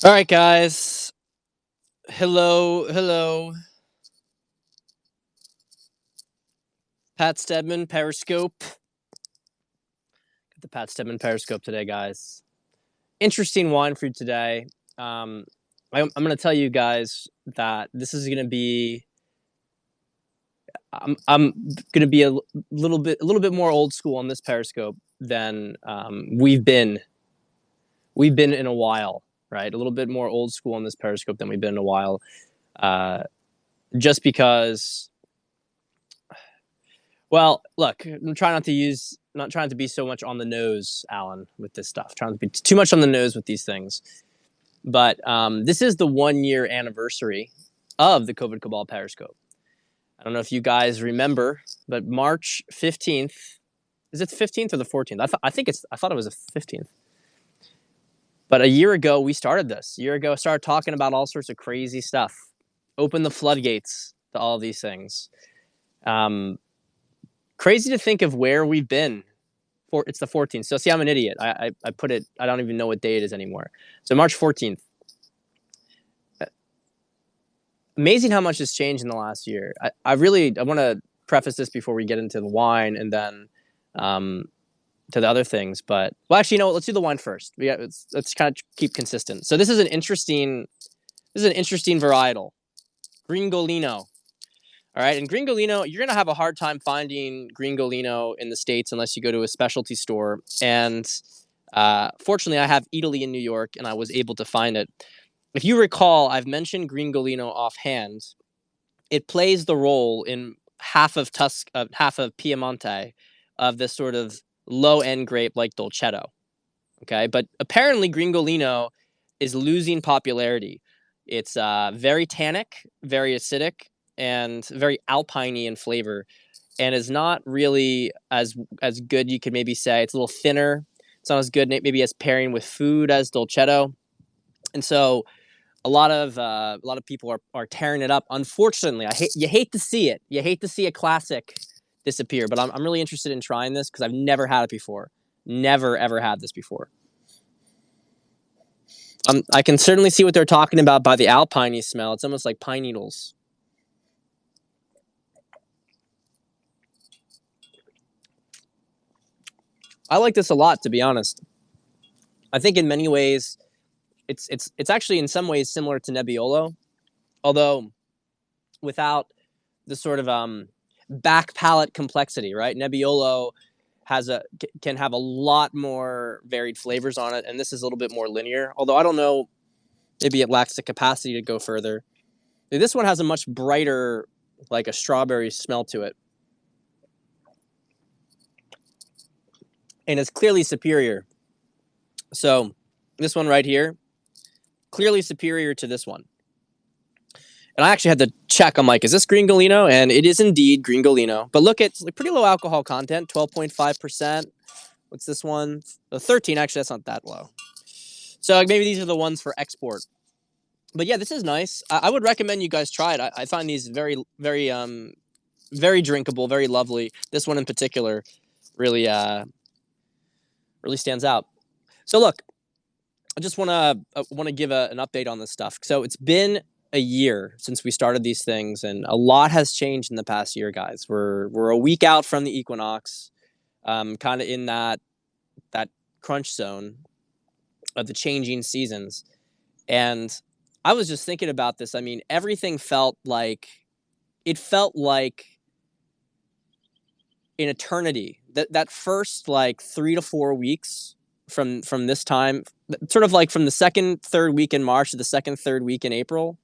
All right, guys. Hello, hello. Pat Stedman, Periscope. Got the Pat Stedman Periscope today, guys. Interesting wine for you today. Um, I'm going to tell you guys that this is going to be. I'm going to be a little bit more old school on this Periscope than we've been in a while, right? A little bit more old school on this Periscope than we've been in a while. Uh, just because Well, look, I'm trying not trying to be so much on the nose, Alan, with this stuff. Trying to be too much on the nose with these things. But this is the 1 year anniversary of the COVID Cabal Periscope. I don't know if you guys remember, but March 15th, is it the 15th or the 14th? I thought it was the 15th. But a year ago, we started this. A year ago, I started talking about all sorts of crazy stuff. Open the floodgates to all these things. Um, Crazy to think of where we've been. It's the 14th. So see, I'm an idiot. I put it. I don't even know what day it is anymore. So March 14th. Amazing how much has changed in the last year. I want to preface this before we get into the wine and then to the other things. But well, actually, let's do the wine first. Let's kind of keep consistent. So this is an interesting varietal, Gringolino. All right, and Gringolino, you're gonna have a hard time finding Gringolino in the States unless you go to a specialty store. And fortunately, I have Italy in New York, and I was able to find it. If you recall, I've mentioned Gringolino offhand. It plays the role in half of Piemonte, of this sort of low end grape like Dolcetto. Okay, but apparently Gringolino is losing popularity. It's very tannic, very acidic, and very alpiney in flavor, and is not really as good. You could maybe say it's a little thinner. It's not as good maybe as pairing with food as Dolcetto, and so a lot of people are tearing it up. Unfortunately, you hate to see it. You hate to see a classic disappear. But I'm really interested in trying this because I've never had it before. Never ever had this before. I can certainly see what they're talking about by the alpiney smell. It's almost like pine needles. I like this a lot, to be honest. I think in many ways, it's actually in some ways similar to Nebbiolo, although without the sort of back palate complexity. Right, Nebbiolo can have a lot more varied flavors on it, and this is a little bit more linear. Although I don't know, maybe it lacks the capacity to go further. This one has a much brighter, like a strawberry smell to it, and it's clearly superior. So this one right here, clearly superior to this one. And I actually had to check. I'm like, is this Gringolino? And it is indeed Gringolino. But look, it's like pretty low alcohol content, 12.5%. What's this one? 13. Actually, that's not that low. So maybe these are the ones for export. But yeah, this is nice. I would recommend you guys try it. I find these very, very, very drinkable, very lovely. This one in particular really, really stands out. So look, I just want to give an update on this stuff. So it's been a year since we started these things, and a lot has changed in the past year, guys. We're a week out from the equinox, kind of in that crunch zone of the changing seasons. And I was just thinking about this. I mean, everything felt like an eternity. That first like 3 to 4 weeks from this time, sort of like from the third week in March to the second week in April,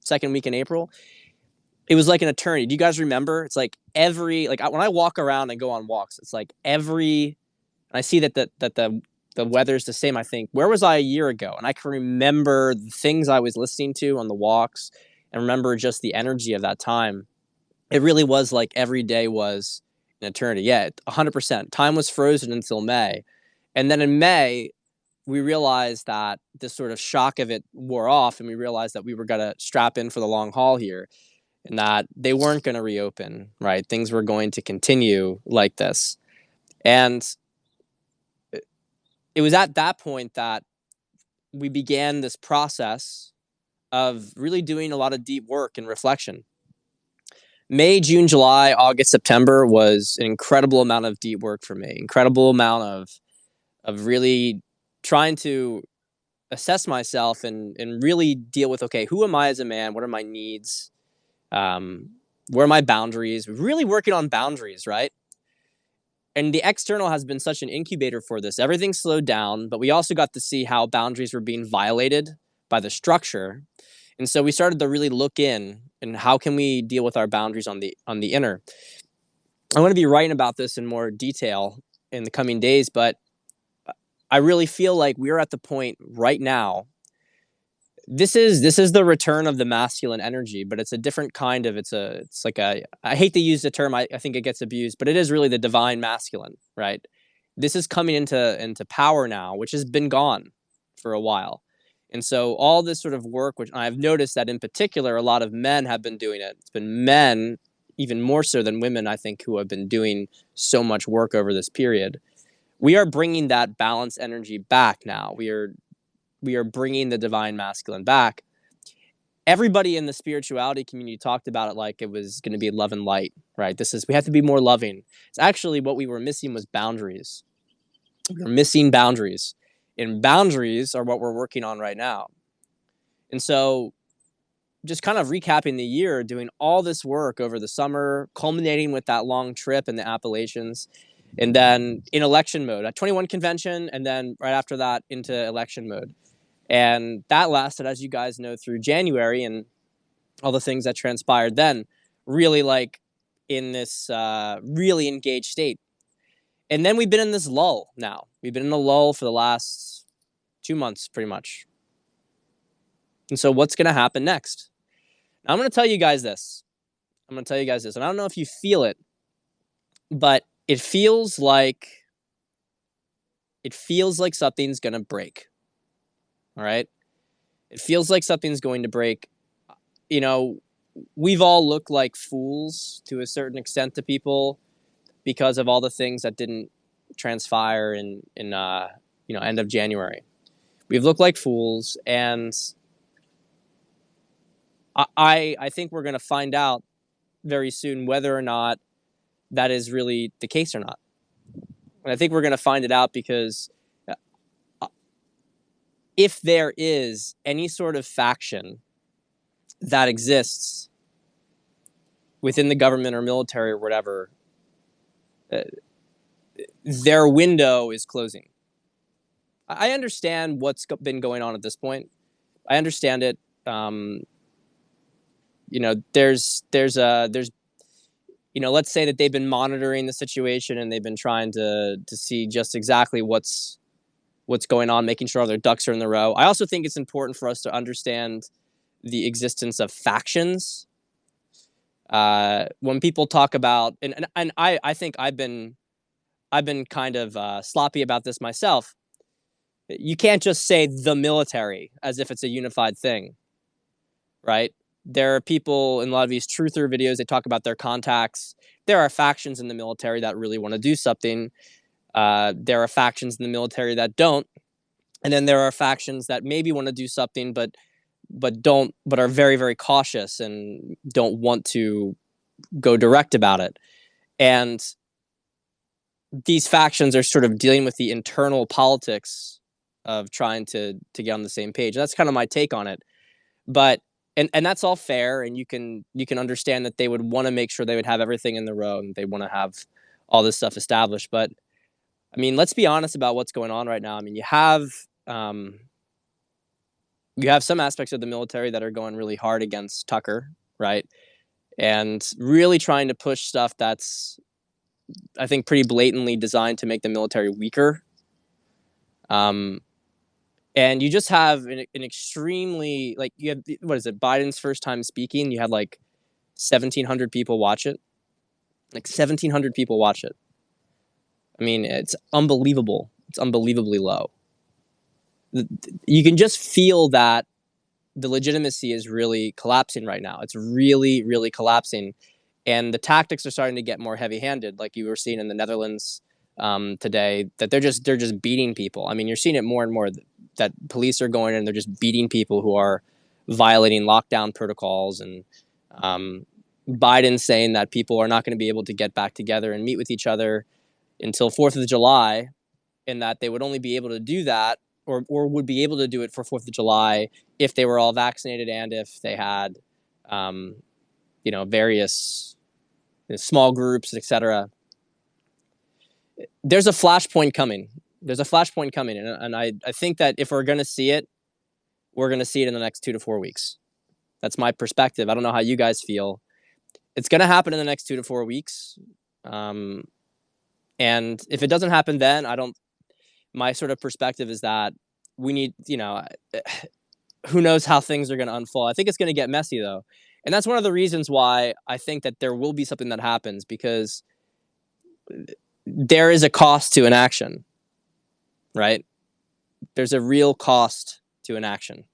it was like an eternity. Do you guys remember? It's like when I walk around and go on walks, it's like I see that the weather's the same. I think, where was I a year ago? And I can remember the things I was listening to on the walks, and remember just the energy of that time. It really was like every day was an eternity. Yeah, 100%. Time was frozen until May. And then in May, we realized that this sort of shock of it wore off, and we realized that we were going to strap in for the long haul here, and that they weren't going to reopen, right? Things were going to continue like this. And it was at that point that we began this process of really doing a lot of deep work and reflection. May, June, July, August, September was an incredible amount of deep work for me. Incredible amount of really trying to assess myself and really deal with, okay, who am I as a man? What are my needs? Where are my boundaries? Really working on boundaries, right? And the external has been such an incubator for this. Everything slowed down, but we also got to see how boundaries were being violated by the structure. And so we started to really look in and how can we deal with our boundaries on the inner. I want to be writing about this in more detail in the coming days, but I really feel like we're at the point right now. This is the return of the masculine energy, but it's a different kind of, it's like a, I hate to use the term, I think it gets abused, but it is really the divine masculine, right? This is coming into power now, which has been gone for a while. And so all this sort of work, which I've noticed that in particular, a lot of men have been doing it. It's been men, even more so than women, I think, who have been doing so much work over this period. We are bringing that balanced energy back now. We are bringing the divine masculine back. Everybody in the spirituality community talked about it like it was going to be love and light, right? We have to be more loving. It's actually what we were missing was boundaries. We're missing boundaries, and boundaries are what we're working on right now. And so just kind of recapping the year, doing all this work over the summer, culminating with that long trip in the Appalachians, and then in election mode at 21 convention, and then right after that into election mode. And that lasted, as you guys know, through January, and all the things that transpired then, really like in this really engaged state. And then we've been in this lull now. We've been in a lull for the last 2 months, pretty much. And so what's going to happen next? Now, I'm going to tell you guys this. And I don't know if you feel it, but it feels like something's going to break. All right? It feels like something's going to break. You know, we've all looked like fools to a certain extent to people because of all the things that didn't transpire in end of January. We've looked like fools, and I think we're going to find out very soon whether or not that is really the case or not. And I think we're going to find it out because if there is any sort of faction that exists within the government or military or whatever, their window is closing. I understand what's been going on at this point. I understand it. There's let's say that they've been monitoring the situation and they've been trying to see just exactly what's going on, making sure all their ducks are in the row. I also think it's important for us to understand the existence of factions. When people talk about, and I think I've been kind of sloppy about this myself. You can't just say the military as if it's a unified thing, right? There are people in a lot of these truther videos, they talk about their contacts. There are factions in the military that really want to do something. There are factions in the military that don't. And then there are factions that maybe want to do something, but are very, very cautious and don't want to go direct about it. And these factions are sort of dealing with the internal politics of trying to get on the same page. And that's kind of my take on it. But and that's all fair, and you can understand that they would want to make sure they would have everything in the row and they want to have all this stuff established. But I mean, let's be honest about what's going on right now. I mean, you have some aspects of the military that are going really hard against Tucker, right? And really trying to push stuff that's, I think, pretty blatantly designed to make the military weaker. And you just have an extremely, like, you have, what is it, Biden's first time speaking, you had like 1,700 people watch it. Like 1,700 people watch it. I mean, it's unbelievable. It's unbelievably low. You can just feel that the legitimacy is really collapsing right now. It's really, really collapsing. And the tactics are starting to get more heavy-handed, like you were seeing in the Netherlands, today that they're just beating people. I mean, you're seeing it more and more that police are going in and they're just beating people who are violating lockdown protocols, and Biden saying that people are not going to be able to get back together and meet with each other until 4th of July, and that they would only be able to do that or would be able to do it for 4th of July if they were all vaccinated and if they had, various small groups, etc. There's a flashpoint coming. There's a flashpoint coming. And I think that if we're going to see it, we're going to see it in the next 2 to 4 weeks. That's my perspective. I don't know how you guys feel. It's going to happen in the next 2 to 4 weeks. And if it doesn't happen then, my sort of perspective is that we need, who knows how things are going to unfold. I think it's going to get messy though. And that's one of the reasons why I think that there will be something that happens, because there is a cost to inaction, right? There's a real cost to inaction.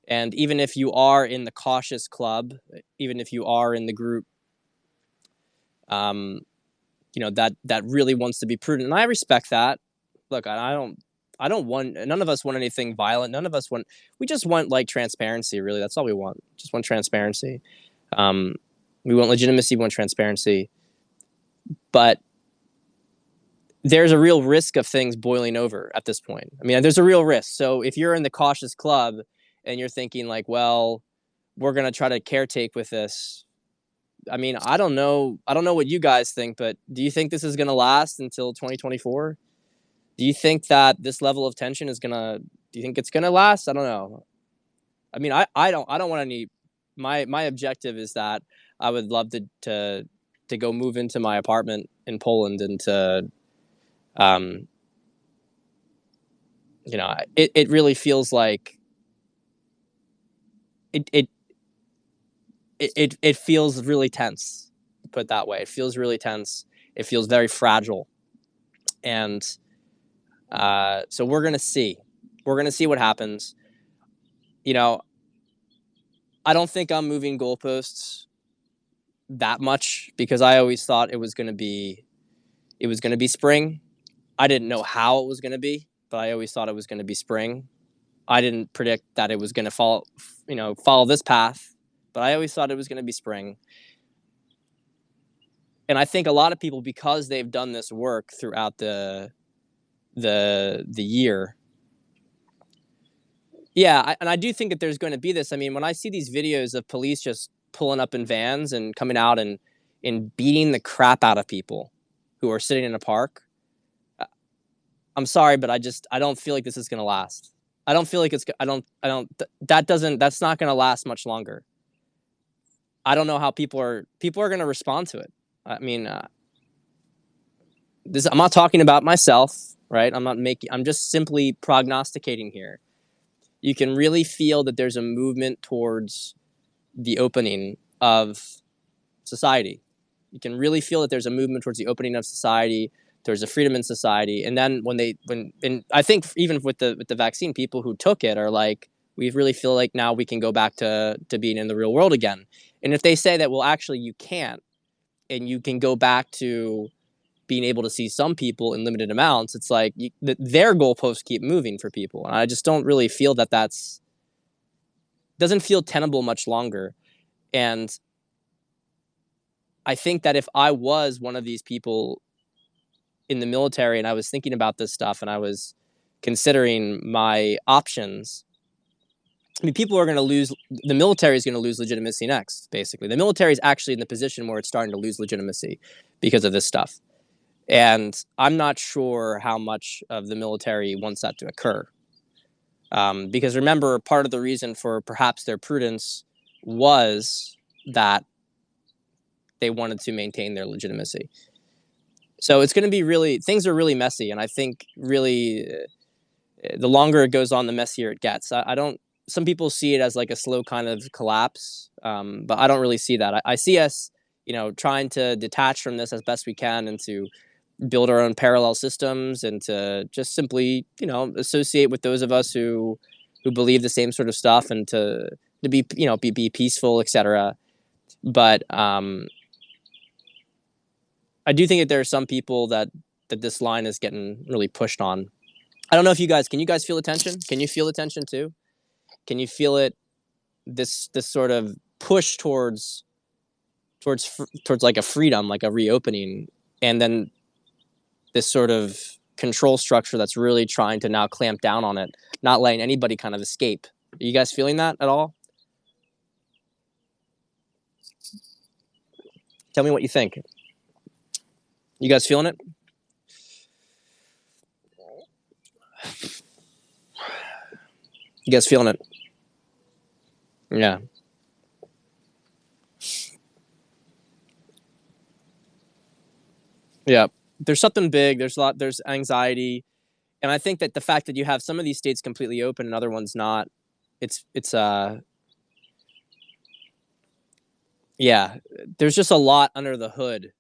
And even if you are in the cautious club, even if you are in the group, that really wants to be prudent, and I respect that. Look, I don't want, none of us want anything violent. We just want like transparency, really. That's all we want. Just want transparency. We want legitimacy, we want transparency. But there's a real risk of things boiling over at this point. I mean, there's a real risk. So if you're in the cautious club and you're thinking like, well, we're going to try to caretake with this. I mean, I don't know what you guys think, but do you think this is going to last until 2024? Do you think that this level of tension do you think it's going to last? I don't know. I mean, I don't want any, my objective is that I would love to go move into my apartment in Poland and to, it really feels like it feels really tense, put it that way. It feels really tense. It feels very fragile. And so we're going to see what happens. I don't think I'm moving goalposts that much, because I always thought it was going to be spring. I didn't know how it was going to be, but I always thought it was going to be spring. I didn't predict that it was going to follow this path, but I always thought it was going to be spring. And I think a lot of people, because they've done this work throughout the year. Yeah, and I do think that there's going to be this. I mean, when I see these videos of police just pulling up in vans and coming out and beating the crap out of people who are sitting in a park, I'm sorry, but I don't feel like this is going to last. I don't feel like that's not going to last much longer. I don't know how people are going to respond to it. I mean, I'm not talking about myself, right? I'm just simply prognosticating here. You can really feel that there's a movement towards the opening of society. You can really feel that there's a movement towards the opening of society. There's a freedom in society. And then and I think even with the vaccine, people who took it are like, we really feel like now we can go back to being in the real world again. And if they say that, well, actually you can't, and you can go back to being able to see some people in limited amounts, it's like their goalposts keep moving for people. And I just don't really feel that doesn't feel tenable much longer. And I think that if I was one of these people in the military and I was thinking about this stuff and I was considering my options, I mean, people are going to lose, the military is going to lose legitimacy next, basically. The military is actually in the position where it's starting to lose legitimacy because of this stuff. And I'm not sure how much of the military wants that to occur. Because remember, part of the reason for perhaps their prudence was that they wanted to maintain their legitimacy. So it's going to be things are really messy. And I think really the longer it goes on, the messier it gets. Some people see it as like a slow kind of collapse, but I don't really see that. I see us, trying to detach from this as best we can and to build our own parallel systems and to just simply, associate with those of us who believe the same sort of stuff and to be, be peaceful, etc. But I do think that there are some people that that this line is getting really pushed on. I don't know if can you guys feel the tension? Can you feel the tension too? Can you feel it? This sort of push towards like a freedom, like a reopening, and then this sort of control structure that's really trying to now clamp down on it, not letting anybody kind of escape. Are you guys feeling that at all? Tell me what you think. You guys feeling it? You guys feeling it? Yeah. Yeah. There's something big. There's anxiety. And I think that the fact that you have some of these states completely open and other ones not, it's yeah, there's just a lot under the hood.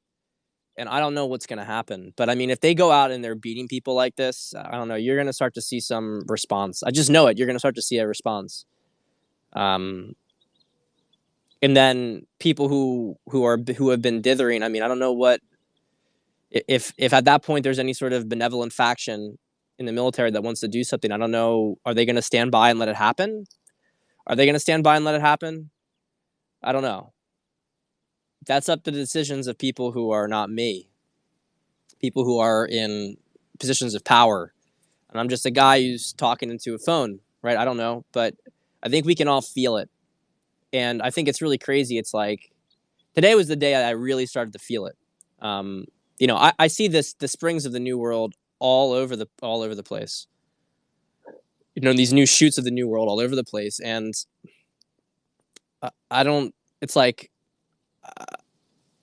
And I don't know what's going to happen. But I mean, if they go out and they're beating people like this, I don't know, you're going to start to see some response. I just know it. You're going to start to see a response. Um, and then people who have been dithering. I mean, I don't know what if at that point there's any sort of benevolent faction in the military that wants to do something. I don't know. Are they going to stand by and let it happen? Are they going to stand by and let it happen? I don't know. That's up to the decisions of people who are not me, people who are in positions of power. And I'm just a guy who's talking into a phone, right? I don't know, but I think we can all feel it. And I think it's really crazy. It's like today was the day I really started to feel it. Um, I see the springs of the new world all over the place. These new shoots of the new world all over the place, and I don't. It's like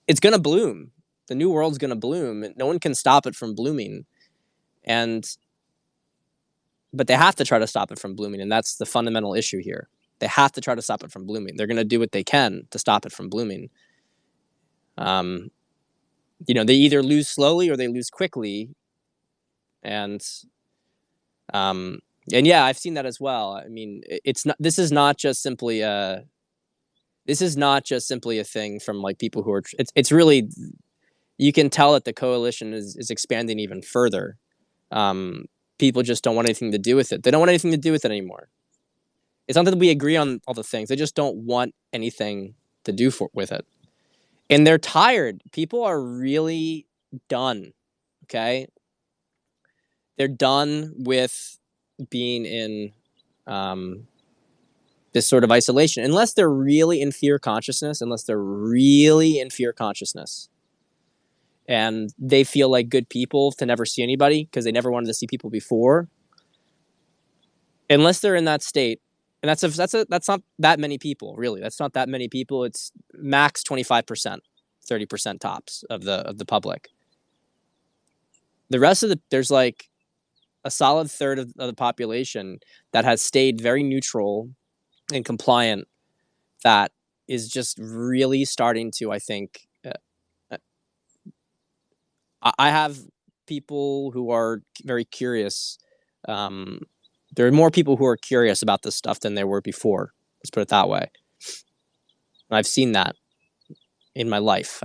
it's gonna bloom. The new world's gonna bloom. No one can stop it from blooming, and but they have to try to stop it from blooming, and that's the fundamental issue here. They have to try to stop it from blooming. They're gonna do what they can to stop it from blooming. They either lose slowly or they lose quickly, and um, and yeah, I've seen that as well. I mean, it's not. This is not just simply a. This is not just simply a thing from like people who are. It's really. You can tell that the coalition is expanding even further. People just don't want anything to do with it. They don't want anything to do with it anymore. It's not that we agree on all the things. They just don't want anything to do with it. And they're tired. People are really done. Okay. They're done with being in this sort of isolation, unless they're really in fear consciousness, and they feel like good people to never see anybody because they never wanted to see people before. Unless they're in that state, and that's not that many people, really. That's not that many people. It's max 25%, 30% tops of the public. The rest of there's like a solid third of the population that has stayed very neutral and compliant, that is just really starting to, I think, I have people who are very curious. There are more people who are curious about this stuff than there were before. Let's put it that way. And I've seen that in my life.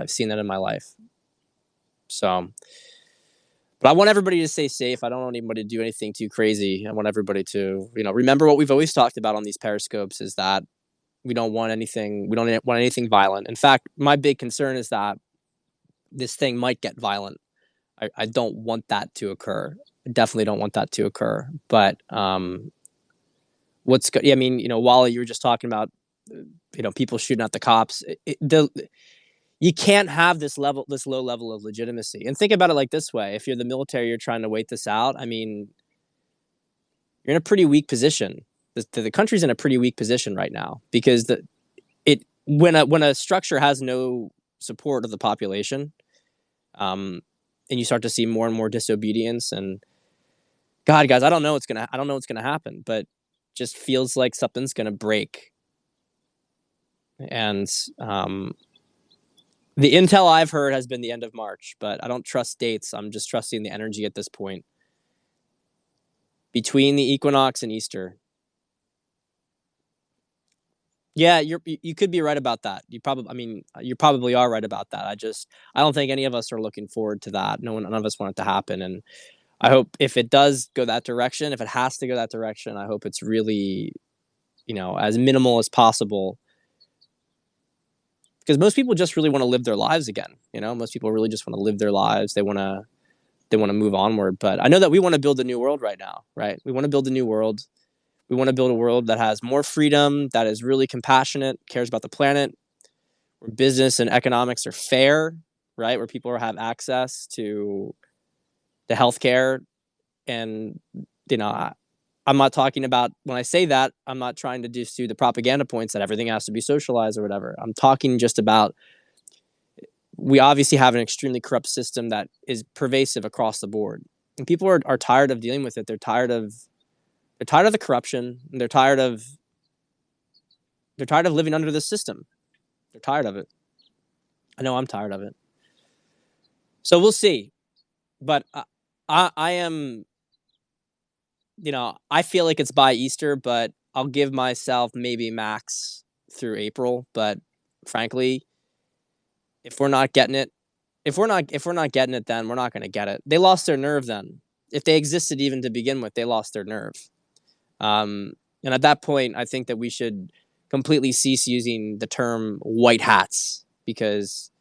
So, but I want everybody to stay safe. I don't want anybody to do anything too crazy. I want everybody to, remember what we've always talked about on these periscopes is that we don't want anything violent. In fact, my big concern is that this thing might get violent. I don't want that to occur. I definitely don't want that to occur. But I mean, Wally, you were just talking about, people shooting at the cops. You can't have this low level of legitimacy. And think about it like this way: if you're the military, you're trying to wait this out. I mean, you're in a pretty weak position. The country's in a pretty weak position right now because when a structure has no support of the population, and you start to see more and more disobedience, and God, guys, I don't know what's gonna happen, but just feels like something's gonna break. And the intel I've heard has been the end of March, but I don't trust dates. I'm just trusting the energy at this point. Between the equinox and Easter. Yeah, you could be right about that. I mean, you probably are right about that. I don't think any of us are looking forward to that. None of us want it to happen, and I hope if it does go that direction, if it has to go that direction, I hope it's really, as minimal as possible. Because most people just really want to live their lives again. Most people really just want to live their lives. They want to move onward. But I know that we want to build a new world right now, right? We want to build a new world. We want to build a world that has more freedom, that is really compassionate, cares about the planet, where business and economics are fair, right? Where people have access to the healthcare. And, you know, I, I'm not talking about, when I say that, I'm not trying to just do the propaganda points that everything has to be socialized or whatever. I'm talking just about, we obviously have an extremely corrupt system that is pervasive across the board. And people are tired of dealing with it. They're tired of the corruption. And they're tired of living under the system. They're tired of it. I know I'm tired of it. So we'll see. But I am, I feel like it's by Easter, but I'll give myself maybe max through April. But frankly, if we're not getting it, if we're not getting it, then we're not going to get it. They lost their nerve then. If they existed even to begin with, they lost their nerve. And at that point, I think that we should completely cease using the term white hats because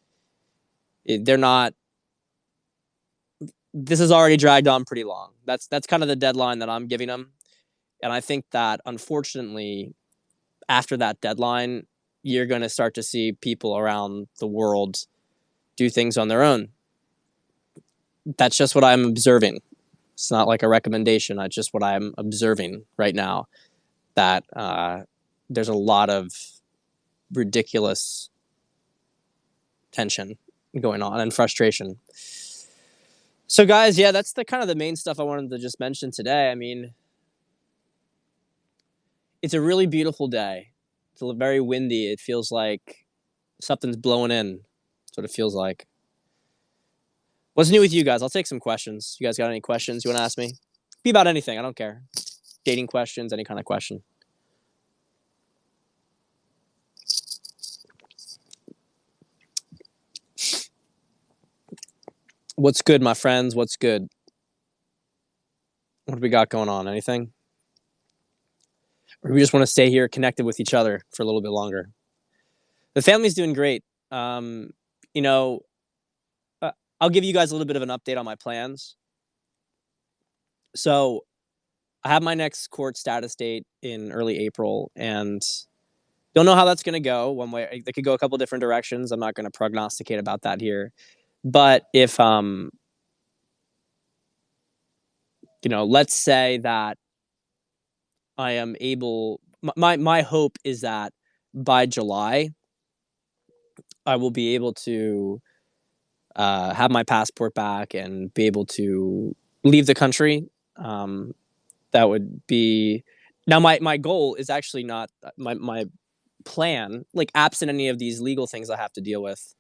they're not. This has already dragged on pretty long. That's kind of the deadline that I'm giving them, and I think that unfortunately, after that deadline, you're going to start to see people around the world do things on their own. That's just what I'm observing. It's not like a recommendation. That's just what I'm observing right now. That there's a lot of ridiculous tension going on and frustration. So, guys, yeah, that's the kind of the main stuff I wanted to just mention today. I mean, it's a really beautiful day. It's very windy. It feels like something's blowing in. That's what it feels like. What's new with you guys? I'll take some questions. You guys got any questions you want to ask me? Be about anything. I don't care. Dating questions, any kind of question. What's good, my friends? What's good? What do we got going on? Anything? Or we just want to stay here connected with each other for a little bit longer? The family's doing great. Um, you know, uh, I'll give you guys a little bit of an update on my plans. So I have my next court status date in early April, and don't know how that's going to go. One way, it could go a couple different directions. I'm not going to prognosticate about that here. But if let's say that I am able, my hope is that by July I will be able to have my passport back and be able to leave the country. Um, that would be now my goal is actually not my plan, like absent any of these legal things I have to deal with.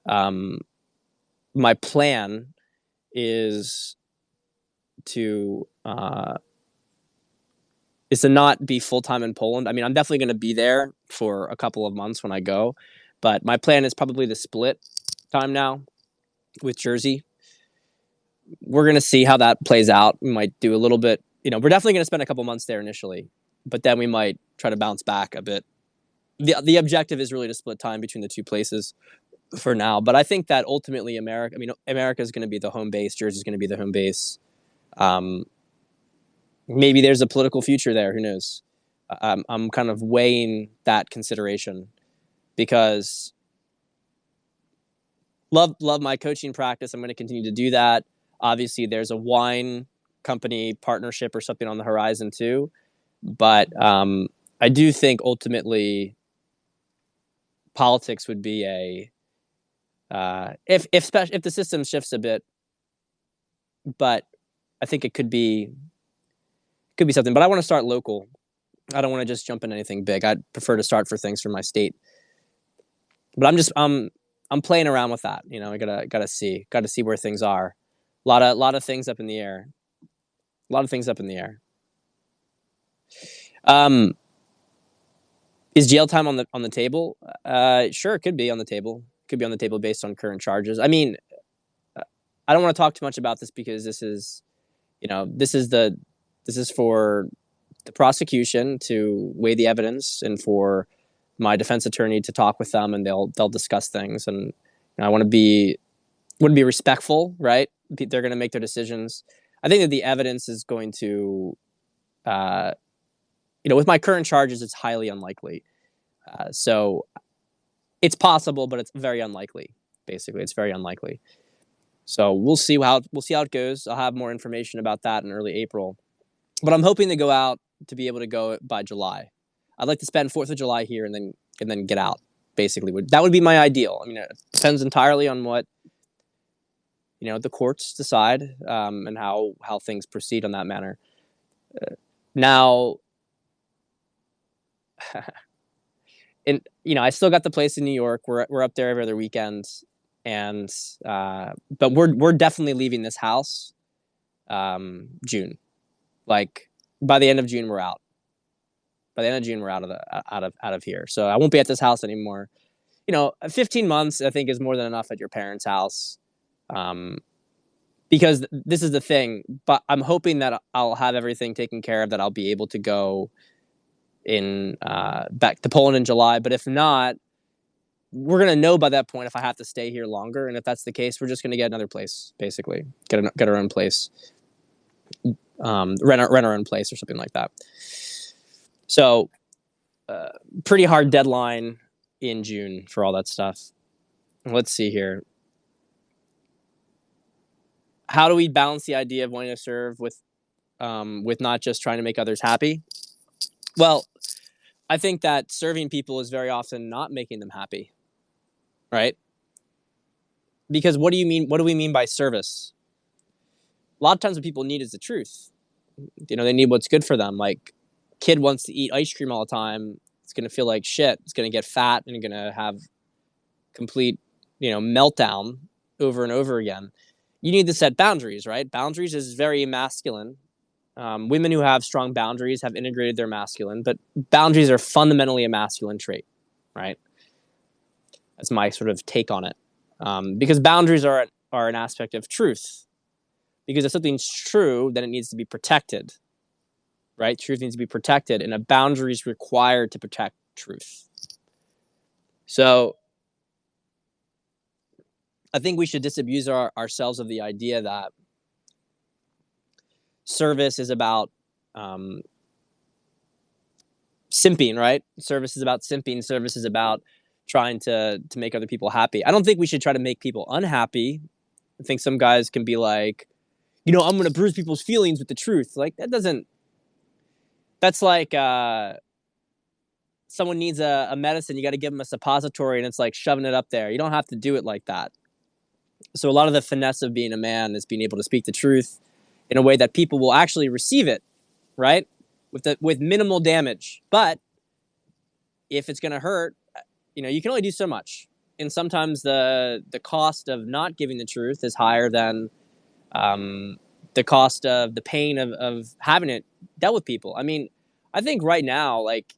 Um, my plan is to not be full time in Poland. I mean, I'm definitely going to be there for a couple of months when I go, but my plan is probably to split time now with Jersey. We're going to see how that plays out. We might do a little bit. We're definitely going to spend a couple months there initially, but then we might try to bounce back a bit. The objective is really to split time between the two places for now. But I think that ultimately America is going to be the home base. Jersey is going to be the home base. Um, Maybe there's a political future there. Who knows? I'm kind of weighing that consideration because love my coaching practice. I'm going to continue to do that. Obviously, there's a wine company partnership or something on the horizon too. But I do think ultimately politics would be if the system shifts a bit. But I think it could be something. But I want to start local. I don't want to just jump into anything big. I'd prefer to start for things from my state. But I'm playing around with that. I gotta see where things are. A lot of things up in the air. A lot of things up in the air. Um, Is jail time on the table? Sure, it could be on the table. Could be on the table based on current charges. I mean, I don't want to talk too much about this because this is, this is for the prosecution to weigh the evidence and for my defense attorney to talk with them, and they'll discuss things. And I want to be respectful, right? They're going to make their decisions. I think that the evidence is going to, with my current charges, it's highly unlikely. So it's possible, but it's very unlikely. Basically, it's very unlikely. So we'll see how it goes. I'll have more information about that in early April. But I'm hoping to go out to be able to go by July. I'd like to spend 4th of July here and then get out. Basically, that would be my ideal. I mean, it depends entirely on what the courts decide, and how things proceed on that manner. Now, and I still got the place in New York. We're up there every other weekend, and but we're definitely leaving this house June. Like by the end of June, we're out. By the end of June, we're out of here. So I won't be at this house anymore. 15 months I think is more than enough at your parents' house, because this is the thing. But I'm hoping that I'll have everything taken care of, that I'll be able to go in back to Poland in July. But if not, we're gonna know by that point if I have to stay here longer. And if that's the case, we're just gonna get another place. Basically, get our own place. Rent our own place or something like that. So, pretty hard deadline in June for all that stuff. Let's see here. How do we balance the idea of wanting to serve with not just trying to make others happy? Well, I think that serving people is very often not making them happy, right? Because what do you mean? What do we mean by service? A lot of times what people need is the truth. They need what's good for them. Like, kid wants to eat ice cream all the time. It's going to feel like shit. It's going to get fat and going to have complete, meltdown over and over again. You need to set boundaries, right? Boundaries is very masculine. Women who have strong boundaries have integrated their masculine, but boundaries are fundamentally a masculine trait, right? That's my sort of take on it. Because boundaries are an aspect of truth. Because if something's true, then it needs to be protected, right? Truth needs to be protected, and a boundary is required to protect truth. So I think we should disabuse ourselves of the idea that service is about simping, right? Service is about simping. Service is about trying to make other people happy. I don't think we should try to make people unhappy. I think some guys can be like, I'm going to bruise people's feelings with the truth. Like, that's like someone needs a medicine. You got to give them a suppository, and it's like shoving it up there. You don't have to do it like that. So a lot of the finesse of being a man is being able to speak the truth in a way that people will actually receive it, right? With minimal damage. But if it's going to hurt, you can only do so much. And sometimes the cost of not giving the truth is higher than the cost of the pain of having it dealt with people. I mean, I think right now, like,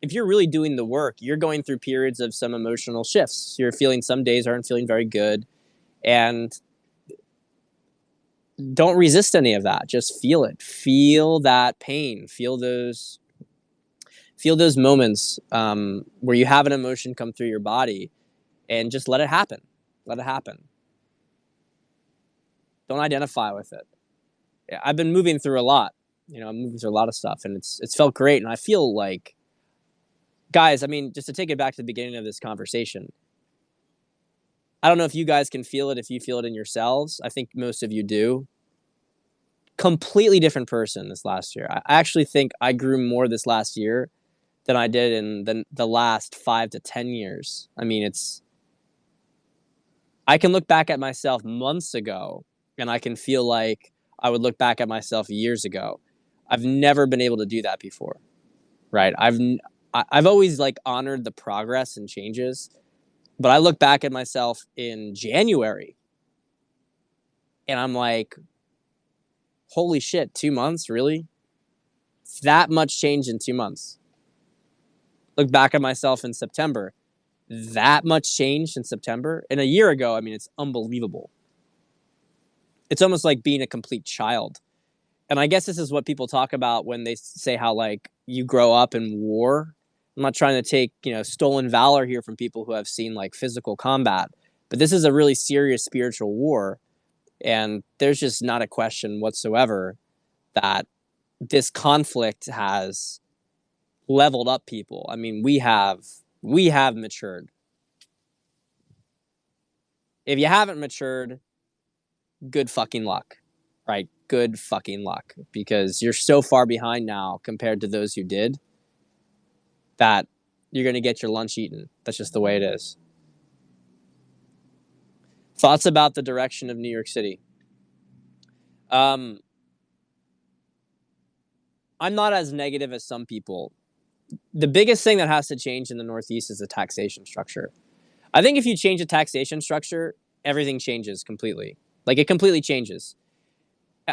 if you're really doing the work, you're going through periods of some emotional shifts. Some days aren't feeling very good. And don't resist any of that. Just feel it. Feel that pain. Feel those moments where you have an emotion come through your body, and just let it happen. Let it happen. Don't identify with it. I've been moving through a lot. I'm moving through a lot of stuff, and it's felt great. And I feel like, guys, I mean, just to take it back to the beginning of this conversation, I don't know if you guys can feel it, if you feel it in yourselves. I think most of you do. Completely different person this last year. I actually think I grew more this last year than I did in the last 5 to 10 years. I mean, I can look back at myself months ago, and I can feel like I would look back at myself years ago. I've never been able to do that before, right? I've always like honored the progress and changes, but I look back at myself in January, and I'm like, holy shit, 2 months, really? That much change in 2 months. look back at myself in September. That much changed in September. And a year ago, I mean, it's unbelievable. It's almost like being a complete child. And I guess this is what people talk about when they say how, like, you grow up in war. I'm not trying to take, stolen valor here from people who have seen, like, physical combat, but this is a really serious spiritual war. And there's just not a question whatsoever that this conflict has leveled up people. I mean, we have matured. If you haven't matured, good fucking luck, right? Good fucking luck, because you're so far behind now compared to those who did that you're going to get your lunch eaten. That's just the way it is. Thoughts about the direction of New York City? I'm not as negative as some people. The biggest thing that has to change in the Northeast is the taxation structure. I think if you change the taxation structure, everything changes completely. Like, it completely changes.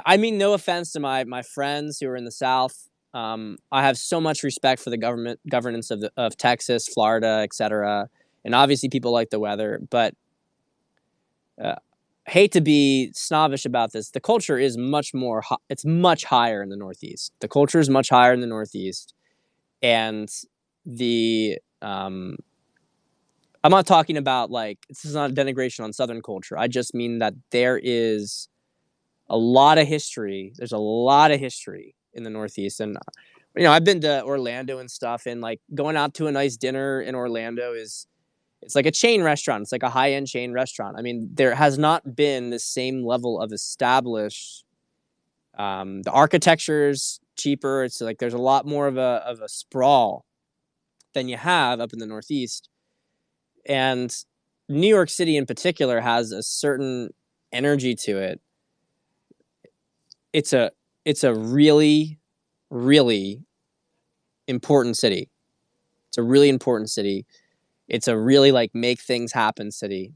I mean, no offense to my friends who are in the South. I have so much respect for the governance of Texas, Florida, etc. And obviously, people like the weather. But hate to be snobbish about this. The culture is much more. It's much higher in the Northeast. The culture is much higher in the Northeast, and I'm not talking about, like, this is not a denigration on Southern culture. I just mean that there is a lot of history. There's a lot of history in the Northeast. And, I've been to Orlando and stuff, and, like, going out to a nice dinner in Orlando it's like a chain restaurant. It's like a high-end chain restaurant. I mean, there has not been the same level of established, the architecture's cheaper. It's like there's a lot more of a sprawl than you have up in the Northeast. And New York City in particular has a certain energy to it. It's a really, really important city. It's a really important city. It's a really, like, make things happen city.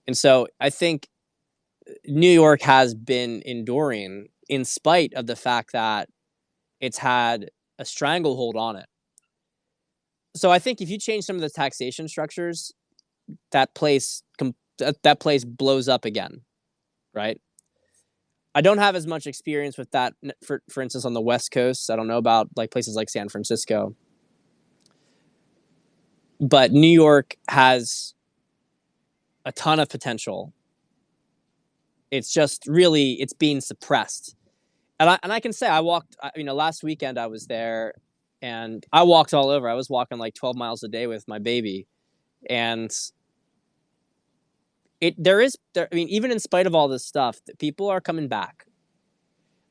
And so I think New York has been enduring in spite of the fact that it's had a stranglehold on it. So I think if you change some of the taxation structures, that place blows up again, right? I don't have as much experience with that, for instance, on the West Coast. I don't know about, like, places like San Francisco. But New York has a ton of potential. It's just really, it's being suppressed. And I can say I walked, last weekend I was there, and I walked all over. I was walking like 12 miles a day with my baby. And even in spite of all this stuff, people are coming back.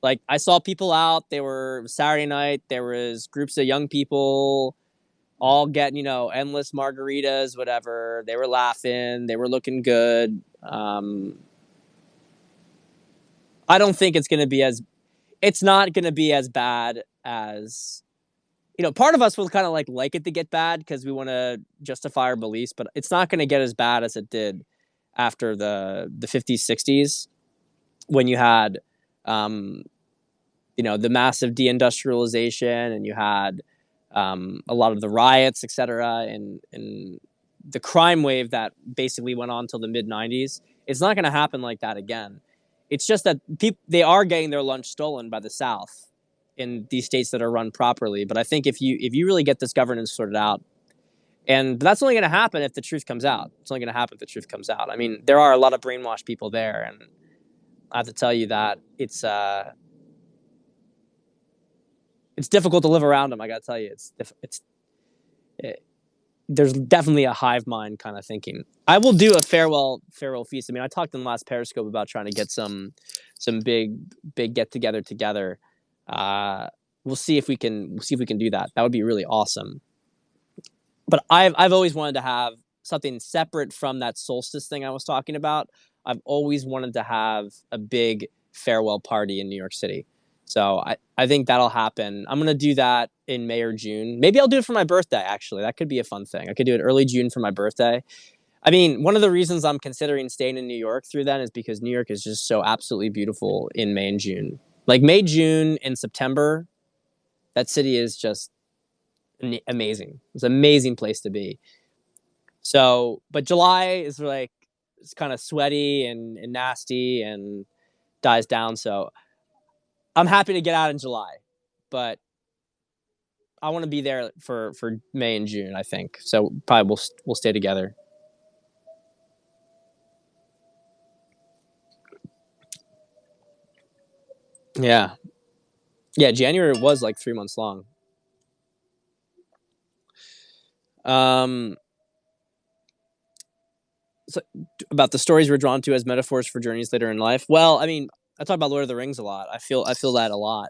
Like, I saw people out. It was Saturday night. There was groups of young people all getting, endless margaritas, whatever. They were laughing. They were looking good. I don't think it's not going to be as bad as, part of us will kind of like it to get bad because we want to justify our beliefs, but it's not going to get as bad as it did after the 50s, 60s, when you had, the massive deindustrialization, and you had a lot of the riots, etc., and the crime wave that basically went on till the mid 90s. It's not going to happen like that again. It's just that they are getting their lunch stolen by the South in these states that are run properly. But I think if you really get this governance sorted out, and that's only going to happen if the truth comes out. It's only going to happen if the truth comes out. I mean, there are a lot of brainwashed people there, and I have to tell you that it's difficult to live around them. I got to tell you, there's definitely a hive mind kind of thinking. I will do a farewell feast. I mean, I talked in the last Periscope about trying to get some big get together. We'll see if we can do that. That would be really awesome. But I've always wanted to have something separate from that solstice thing I was talking about. I've always wanted to have a big farewell party in New York City. So I think that'll happen. I'm going to do that in May or June. Maybe I'll do it for my birthday, actually. That could be a fun thing. I could do it early June for my birthday. I mean, one of the reasons I'm considering staying in New York through then is because New York is just so absolutely beautiful in May and June. Like, May, June, and September, that city is just amazing. It's an amazing place to be. So, but July is like it's kind of sweaty and nasty and dies down. So I'm happy to get out in July, but I want to be there for May and June. I think so. Probably we'll stay together. Yeah, yeah. January was like 3 months long. Um, so about the stories we're drawn to as metaphors for journeys later in life. Well, I mean, I talk about Lord of the Rings a lot. I feel that a lot.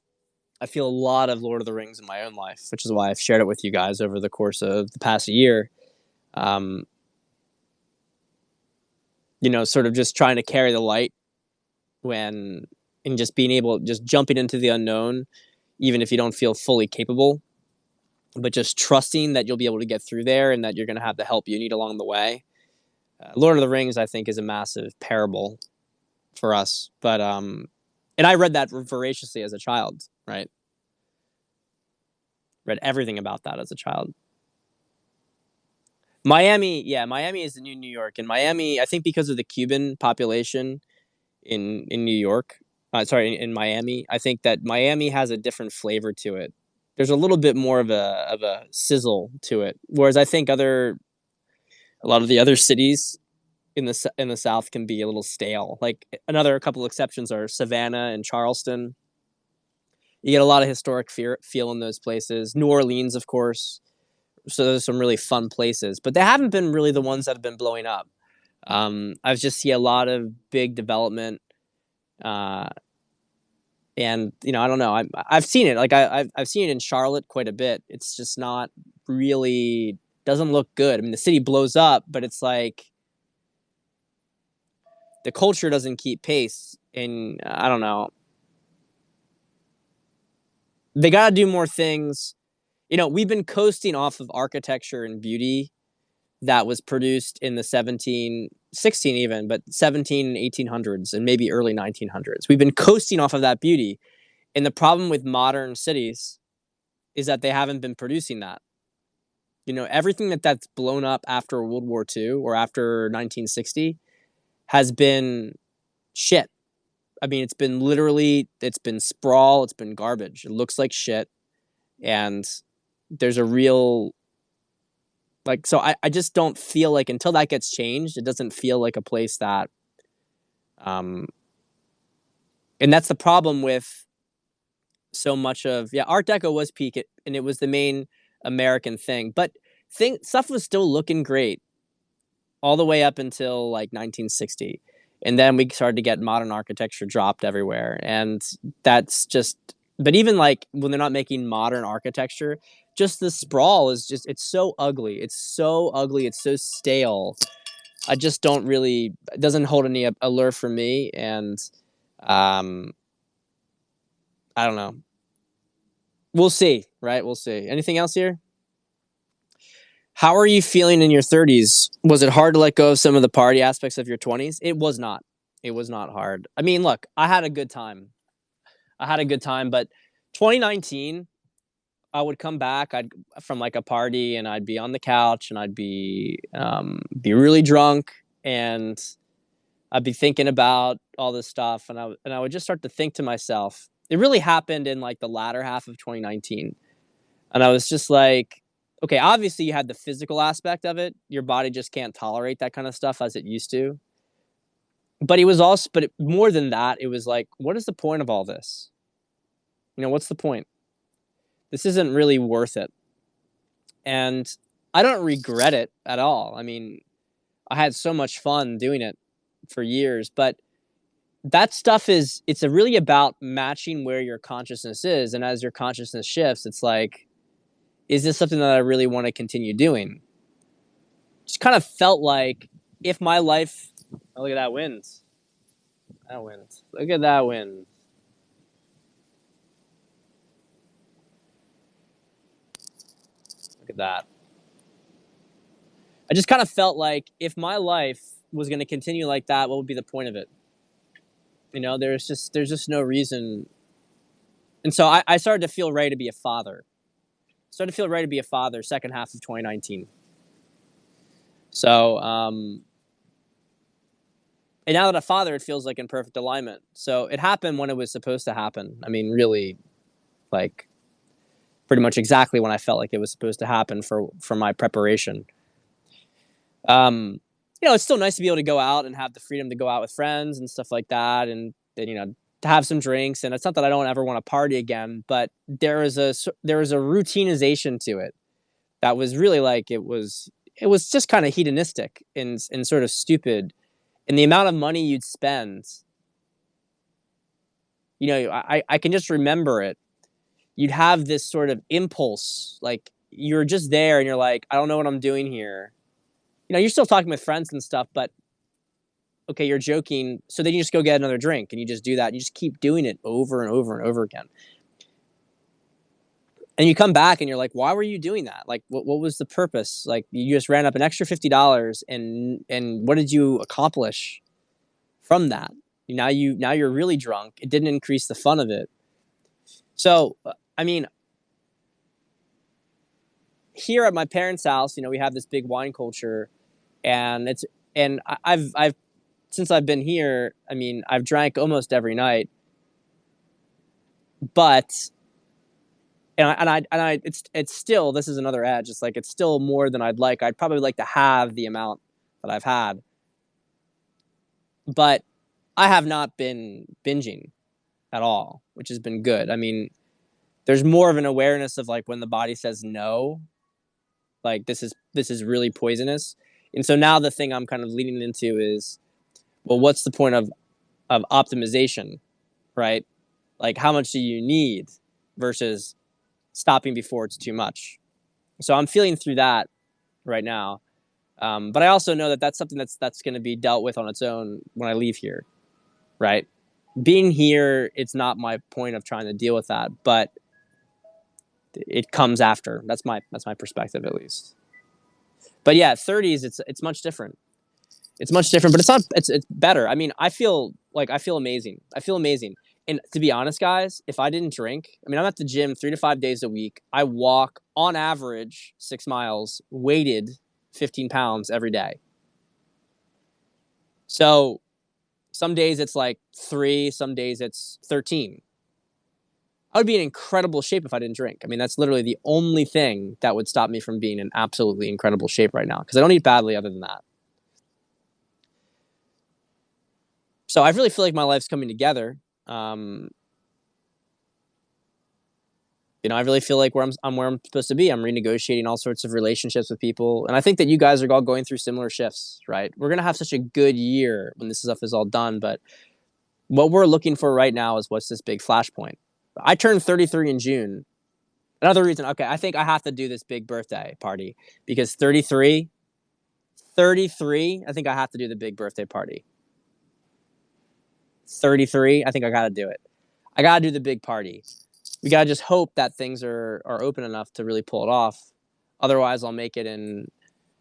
I feel a lot of Lord of the Rings in my own life, which is why I've shared it with you guys over the course of the past year. Um, sort of just trying to carry the light when and just being able, just jumping into the unknown, even if you don't feel fully capable, but just trusting that you'll be able to get through there and that you're going to have the help you need along the way. Lord of the Rings, I think, is a massive parable for us, and I read that voraciously as a child, right? Read everything about that as a child. Miami, yeah, Miami is the new New York, and Miami, I think, because of the Cuban population in New York, sorry, in Miami, I think that Miami has a different flavor to it. There's a little bit more of a sizzle to it, whereas I think a lot of the other cities in the South can be a little stale. Like another a couple exceptions are Savannah and Charleston. You get a lot of historic feel in those places. New Orleans, of course. So there's some really fun places, but they haven't been really the ones that have been blowing up. I've just see a lot of big development, uh, and I don't know. I've seen it. Like I've seen it in Charlotte quite a bit. It's just not really doesn't look good. I mean, the city blows up, but it's like the culture doesn't keep pace. And I don't know. They got to do more things. We've been coasting off of architecture and beauty that was produced in the 1716 even, but 17 and 1800s and maybe early 1900s. We've been coasting off of that beauty. And the problem with modern cities is that they haven't been producing that. Everything that's blown up after World War II or after 1960 has been shit. I mean, it's been sprawl, it's been garbage. It looks like shit. And there's a real, like, so I just don't feel like until that gets changed, it doesn't feel like a place that, um, and that's the problem with so much of, yeah, Art Deco was peak and it was the main American thing, but stuff was still looking great all the way up until like 1960. And then we started to get modern architecture dropped everywhere. And that's just, but even like when they're not making modern architecture, just the sprawl is just, it's so ugly. It's so ugly. It's so stale. I just don't really, it doesn't hold any allure for me. And um, I don't know. We'll see, right? We'll see. Anything else here? How are you feeling in your 30s? Was it hard to let go of some of the party aspects of your 20s? It was not. It was not hard. I mean, look, I had a good time. I had a good time, but 2019, I would come back. I'd from like a party, and I'd be on the couch, and I'd be really drunk, and I'd be thinking about all this stuff, and I would just start to think to myself. It really happened in like the latter half of 2019. And I was just like, okay, obviously you had the physical aspect of it. Your body just can't tolerate that kind of stuff as it used to. But it was also, more than that, it was like, what is the point of all this? What's the point? This isn't really worth it. And I don't regret it at all. I mean, I had so much fun doing it for years, but that stuff it's really about matching where your consciousness is. And as your consciousness shifts, it's like, is this something that I really want to continue doing? Just kind of felt like if my life, oh, look at that wind. That wind. Look at that wind. Look at that. I just kind of felt like if my life was going to continue like that, what would be the point of it? There's just no reason. And so I started to feel ready to be a father. Started to feel ready to be a father second half of 2019. So, and now that a father, it feels like in perfect alignment. So it happened when it was supposed to happen. I mean, really, like pretty much exactly when I felt like it was supposed to happen for my preparation. It's still nice to be able to go out and have the freedom to go out with friends and stuff like that, and to have some drinks. And it's not that I don't ever want to party again, but there is a routinization to it that was really like it was just kind of hedonistic and sort of stupid. And the amount of money you'd spend, I can just remember it. You'd have this sort of impulse, like you're just there and you're like, I don't know what I'm doing here. You're still talking with friends and stuff, but okay, you're joking. So then you just go get another drink and you just do that. And you just keep doing it over and over and over again. And you come back and you're like, why were you doing that? Like, what was the purpose? Like, you just ran up an extra $50, and what did you accomplish from that? Now you're really drunk. It didn't increase the fun of it. So, I mean, here at my parents' house, we have this big wine culture, and I've since I've been here, I mean, I've drank almost every night, but it's still, this is another edge. It's like it's still more than I'd like. I'd probably like to have the amount that I've had, but I have not been binging at all, which has been good. I mean, there's more of an awareness of like when the body says no, like this is really poisonous. And so now the thing I'm kind of leading into is, well, what's the point of optimization, right? Like, how much do you need versus stopping before it's too much? So I'm feeling through that right now. But I also know that that's something that's going to be dealt with on its own when I leave here, right? Being here, it's not my point of trying to deal with that, but it comes after. That's my perspective, at least. But yeah, 30s, it's much different. It's much different, but it's not. It's better. I mean, I feel amazing. I feel amazing. And to be honest, guys, if I didn't drink, I mean, I'm at the gym 3 to 5 days a week. I walk on average 6 miles, weighted 15 pounds every day. So some days it's like 3, some days it's 13. I would be in incredible shape if I didn't drink. I mean, that's literally the only thing that would stop me from being in absolutely incredible shape right now, because I don't eat badly other than that. So I really feel like my life's coming together. I really feel like I'm where I'm supposed to be. I'm renegotiating all sorts of relationships with people, and I think that you guys are all going through similar shifts, right? We're gonna have such a good year when this stuff is all done, but what we're looking for right now is what's this big flashpoint. I turned 33 in June. Another reason, okay, I think I have to do this big birthday party because 33, I think I have to do the big birthday party. 33, I think I got to do it. I got to do the big party. We got to just hope that things are open enough to really pull it off. Otherwise, I'll make it in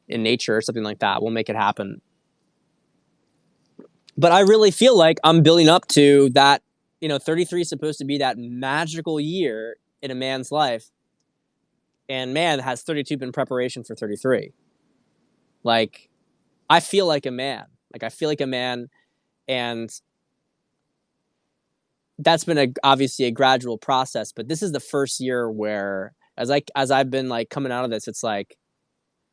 nature or something like that. We'll make it happen. But I really feel like I'm building up to that. 33 is supposed to be that magical year in a man's life. And man, has 32 been preparation for 33? Like, I feel like a man. And that's been obviously a gradual process, but this is the first year where as I've been like coming out of this, it's like,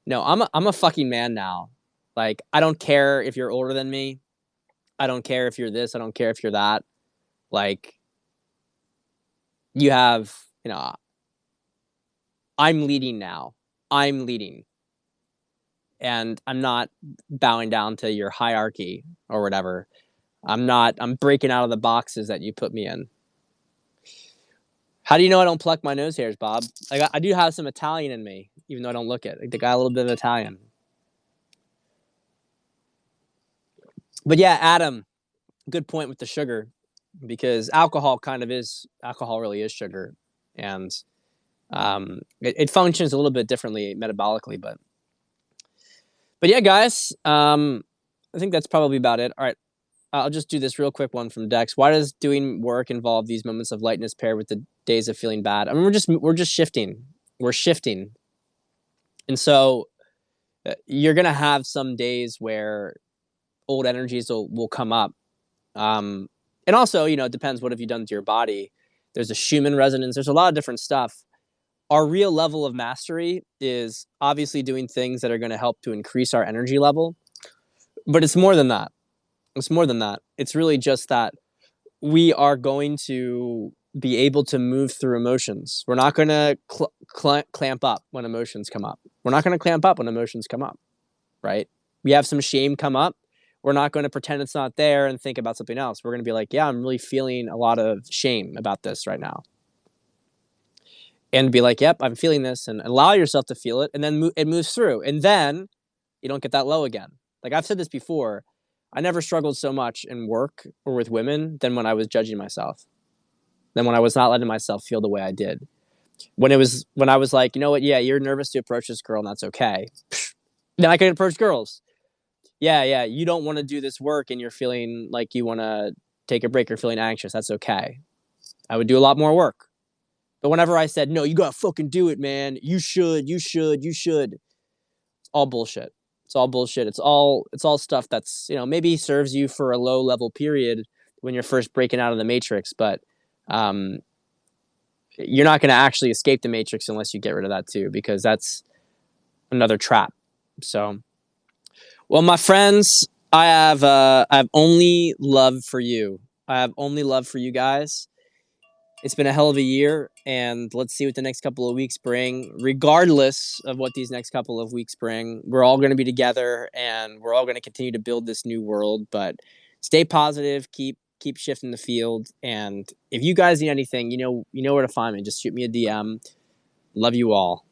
no, I'm a fucking man now. Like, I don't care if you're older than me. I don't care if you're this. I don't care if you're that. Like, you have, I'm leading now. I'm leading. And I'm not bowing down to your hierarchy or whatever. I'm breaking out of the boxes that you put me in. How do you know I don't pluck my nose hairs, Bob? Like, I do have some Italian in me, even though I don't look it. Like, I got a little bit of Italian. But yeah, Adam, good point with the sugar, because alcohol really is sugar. And it functions a little bit differently metabolically, but yeah, guys, I think that's probably about it. All right. I'll just do this real quick one from Dex. Why does doing work involve these moments of lightness paired with the days of feeling bad? I mean, we're just shifting. We're shifting. And so you're going to have some days where old energies will come up. And also, it depends what have you done to your body. There's a Schumann resonance. There's a lot of different stuff. Our real level of mastery is obviously doing things that are going to help to increase our energy level. But it's more than that. It's more than that. It's really just that we are going to be able to move through emotions. We're not going to clamp up when emotions come up. We're not going to clamp up when emotions come up, right? We have some shame come up. We're not going to pretend it's not there and think about something else. We're going to be like, yeah, I'm really feeling a lot of shame about this right now. And be like, yep, I'm feeling this, and allow yourself to feel it, and then it moves through. And then you don't get that low again. Like I've said this before, I never struggled so much in work or with women than when I was judging myself, than when I was not letting myself feel the way I did. When I was like, you know what, yeah, you're nervous to approach this girl, and that's okay. Then I can approach girls. Yeah, you don't want to do this work, and you're feeling like you want to take a break or feeling anxious. That's okay. I would do a lot more work. But whenever I said, no, you gotta fucking do it, man. You should. It's all bullshit. It's all bullshit. It's all stuff that's, maybe serves you for a low level period when you're first breaking out of the matrix, but you're not going to actually escape the matrix unless you get rid of that too, because that's another trap. So, well, my friends, I have only love for you. I have only love for you guys. It's been a hell of a year, and let's see what the next couple of weeks bring. Regardless of what these next couple of weeks bring, we're all going to be together, and we're all going to continue to build this new world. But stay positive, keep shifting the field, and if you guys need anything, you know where to find me. Just shoot me a DM. Love you all.